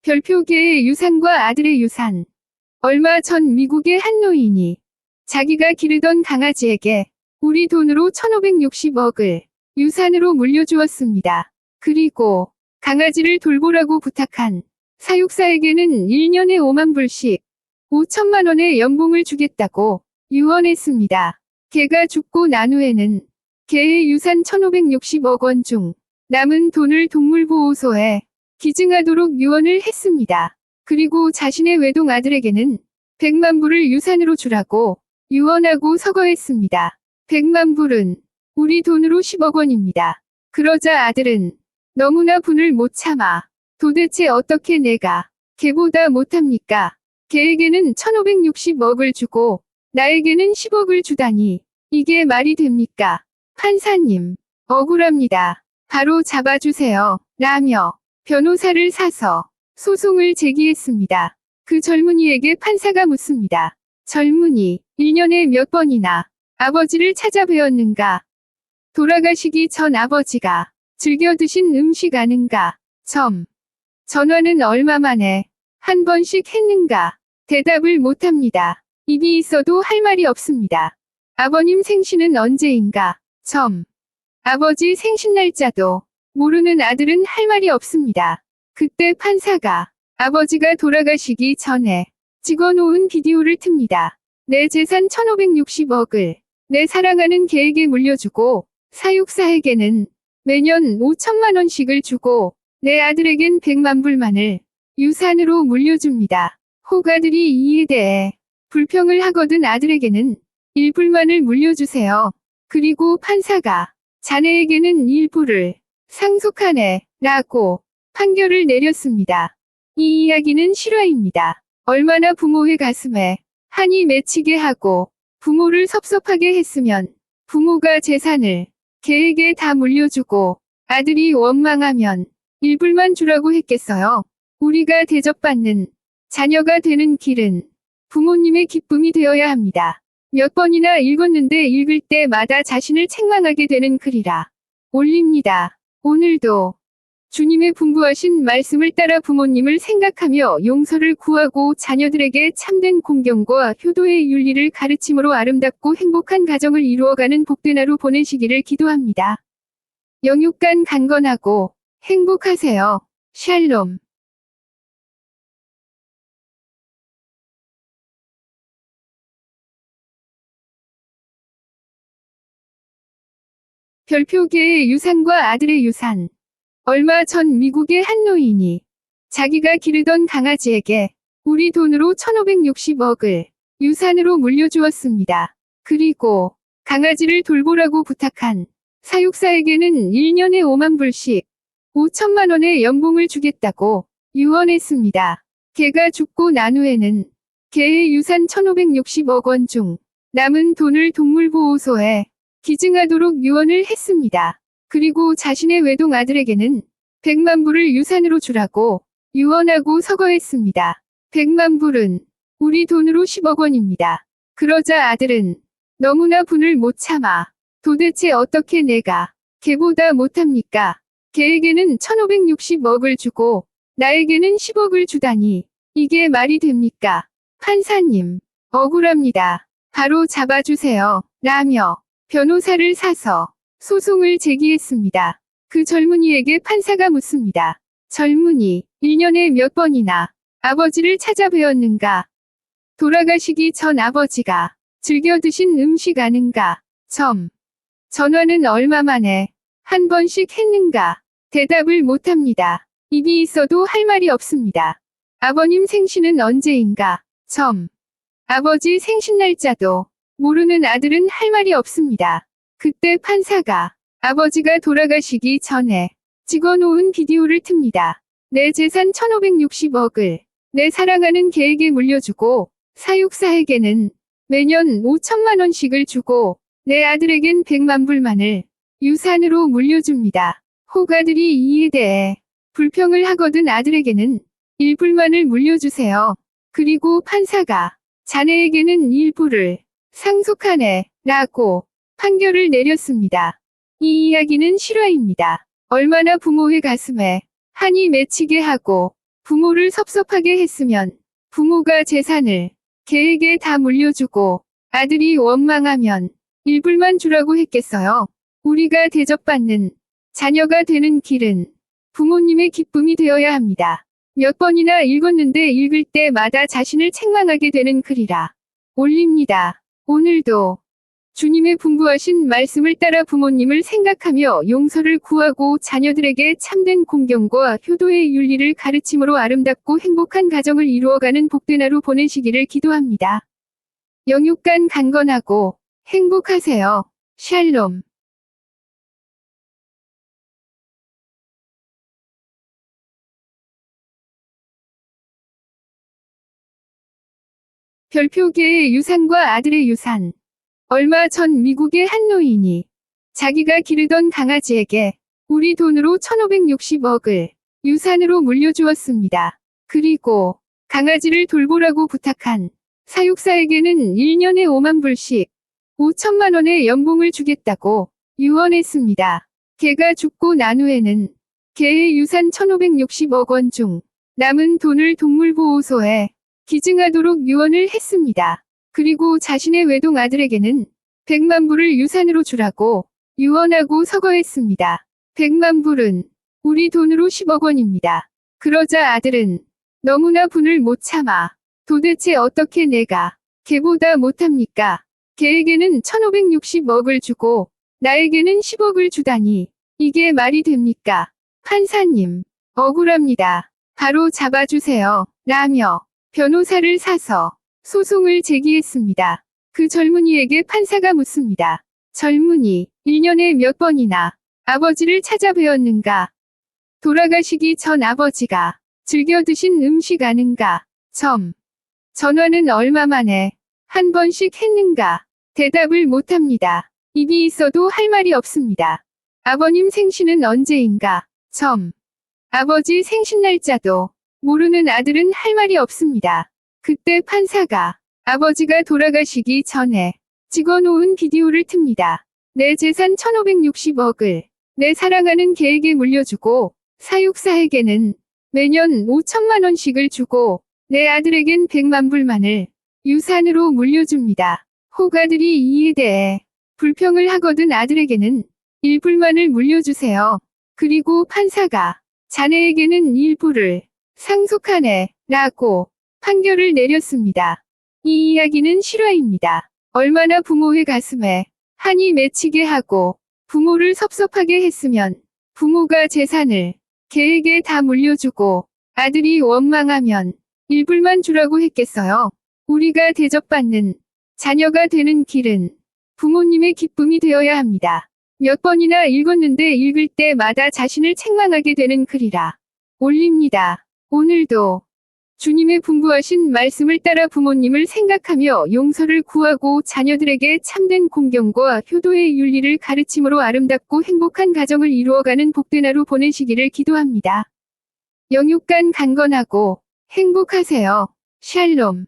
별표계의 유산과 아들의 유산. 얼마 전 미국의 한 노인이 자기가 기르던 강아지에게 우리 돈으로 1560억을 유산으로 물려주었습니다. 그리고 강아지를 돌보라고 부탁한 사육사에게는 1년에 5만 불씩 5천만 원의 연봉을 주겠다고 유언했습니다. 개가 죽고 난 후에는 개의 유산 1560억 원 중 남은 돈을 동물보호소에 기증하도록 유언을 했습니다. 그리고 자신의 외동 아들에게는 100만 불을 유산으로 주라고 유언하고 서거했습니다. 100만 불은 우리 돈으로 10억 원입니다. 그러자 아들은 너무나 분을 못 참아 도대체 어떻게 내가 개보다 못합니까? 개에게는 1560억을 주고 나에게는 10억을 주다니 이게 말이 됩니까? 판사님, 억울합니다. 바로 잡아주세요. 라며 변호사를 사서 소송을 제기했습니다. 그 젊은이에게 판사가 묻습니다. 젊은이, 1년에 몇 번이나 아버지를 찾아뵈었는가? 돌아가시기 전 아버지가 즐겨 드신 음식 아는가? 전화는 얼마 만에 한 번씩 했는가? 대답을 못합니다. 입이 있어도 할 말이 없습니다. 아버님 생신은 언제인가? 아버지 생신 날짜도 모르는 아들은 할 말이 없습니다. 그때 판사가 아버지가 돌아가시기 전에 찍어놓은 비디오를 틉니다. 내 재산 1560억을 내 사랑하는 개에게 물려주고 사육사에게는 매년 5천만 원씩을 주고 내 아들에겐 100만 불만을 유산으로 물려줍니다. 혹 아들이 이에 대해 불평을 하거든 아들에게는 1불만을 물려주세요. 그리고 판사가 자네에게는 1불을 상속하네 라고 판결을 내렸습니다. 이 이야기는 실화입니다. 얼마나 부모의 가슴에 한이 맺히게 하고 부모를 섭섭하게 했으면 부모가 재산을 개에게 다 물려주고 아들이 원망하면 1불만 주라고 했겠어요. 우리가 대접받는 자녀가 되는 길은 부모님의 기쁨이 되어야 합니다. 몇 번이나 읽었는데 읽을 때마다 자신을 책망하게 되는 글이라 올립니다. 오늘도 주님의 분부하신 말씀을 따라 부모님을 생각하며 용서를 구하고 자녀들에게 참된 공경과 효도의 윤리를 가르침으로 아름답고 행복한 가정을 이루어가는 복된 하루 보내시기를 기도합니다. 영육간 강건하고 행복하세요. 샬롬. 별표계의 유산과 아들의 유산. 얼마 전 미국의 한 노인이 자기가 기르던 강아지에게 우리 돈으로 1560억을 유산으로 물려주었습니다. 그리고 강아지를 돌보라고 부탁한 사육사에게는 1년에 5만 불씩 5천만 원의 연봉을 주겠다고 유언했습니다. 개가 죽고 난 후에는 개의 유산 1560억 원 중 남은 돈을 동물보호소에 기증하도록 유언을 했습니다. 그리고 자신의 외동 아들에게는 100만 불을 유산으로 주라고 유언하고 서거했습니다. 100만 불은 우리 돈으로 10억 원입니다. 그러자 아들은 너무나 분을 못 참아 도대체 어떻게 내가 개보다 못합니까? 개에게는 1560억을 주고 나에게는 10억을 주다니 이게 말이 됩니까? 판사님, 억울합니다. 바로 잡아주세요. 라며 변호사를 사서 소송을 제기했습니다. 그 젊은이에게 판사가 묻습니다. 젊은이, 1년에 몇 번이나 아버지를 찾아뵈었는가? 돌아가시기 전 아버지가 즐겨 드신 음식 아는가? 전화는 얼마 만에 한 번씩 했는가? 대답을 못합니다. 입이 있어도 할 말이 없습니다. 아버님 생신은 언제인가? 아버지 생신 날짜도 모르는 아들은 할 말이 없습니다. 그때 판사가 아버지가 돌아가시기 전에 찍어놓은 비디오를 틉니다. 내 재산 1560억을 내 사랑하는 개에게 물려주고 사육사에게는 매년 5천만 원씩을 주고 내 아들에겐 100만 불만을 유산으로 물려줍니다. 혹 아들이 이에 대해 불평을 하거든 아들에게는 1불만을 물려주세요. 그리고 판사가 자네에게는 1불을 상속하네 라고 판결을 내렸습니다. 이 이야기는 실화입니다. 얼마나 부모의 가슴에 한이 맺히게 하고 부모를 섭섭하게 했으면 부모가 재산을 개에게 다 물려주고 아들이 원망하면 일불만 주라고 했겠어요. 우리가 대접받는 자녀가 되는 길은 부모님의 기쁨이 되어야 합니다. 몇 번이나 읽었는데 읽을 때마다 자신을 책망하게 되는 글이라 올립니다. 오늘도 주님의 분부하신 말씀을 따라 부모님을 생각하며 용서를 구하고 자녀들에게 참된 공경과 효도의 윤리를 가르침으로 아름답고 행복한 가정을 이루어가는 복된 하루 보내시기를 기도합니다. 영육간 강건하고 행복하세요. 샬롬. 별표계의 유산과 아들의 유산. 얼마 전 미국의 한 노인이 자기가 기르던 강아지에게 우리 돈으로 1560억을 유산으로 물려주었습니다. 그리고 강아지를 돌보라고 부탁한 사육사에게는 1년에 5만 불씩 5천만 원의 연봉을 주겠다고 유언했습니다. 개가 죽고 난 후에는 개의 유산 1560억 원 중 남은 돈을 동물보호소에 기증하도록 유언을 했습니다. 그리고 자신의 외동 아들에게는 100만 불을 유산으로 주라고 유언하고 서거했습니다. 100만 불은 우리 돈으로 10억 원입니다. 그러자 아들은 너무나 분을 못 참아 도대체 어떻게 내가 개보다 못합니까? 개에게는 1560억을 주고 나에게는 10억을 주다니 이게 말이 됩니까? 판사님, 억울합니다. 바로 잡아주세요. 라며 변호사를 사서 소송을 제기했습니다. 그 젊은이에게 판사가 묻습니다. 젊은이, 1년에 몇 번이나 아버지를 찾아뵈었는가? 돌아가시기 전 아버지가 즐겨 드신 음식 아는가? 전화는 얼마 만에 한 번씩 했는가? 대답을 못합니다. 입이 있어도 할 말이 없습니다. 아버님 생신은 언제인가? 아버지 생신 날짜도 모르는 아들은 할 말이 없습니다. 그때 판사가 아버지가 돌아가시기 전에 찍어놓은 비디오를 틉니다. 내 재산 1560억을 내 사랑하는 개에게 물려주고 사육사에게는 매년 5천만 원씩을 주고 내 아들에겐 100만 불만을 유산으로 물려줍니다. 혹 아들이 이에 대해 불평을 하거든 아들에게는 1불만을 물려주세요. 그리고 판사가 자네에게는 1불을 상속하네 라고 판결을 내렸습니다. 이 이야기는 실화입니다. 얼마나 부모의 가슴에 한이 맺히게 하고 부모를 섭섭하게 했으면 부모가 재산을 개에게 다 물려주고 아들이 원망하면 일불만 주라고 했겠어요. 우리가 대접받는 자녀가 되는 길은 부모님의 기쁨이 되어야 합니다. 몇 번이나 읽었는데 읽을 때마다 자신을 책망하게 되는 글이라 올립니다. 오늘도 주님의 분부하신 말씀을 따라 부모님을 생각하며 용서를 구하고 자녀들에게 참된 공경과 효도의 윤리를 가르침으로 아름답고 행복한 가정을 이루어가는 복된 하루 보내시기를 기도합니다. 영육간 강건하고 행복하세요. 샬롬.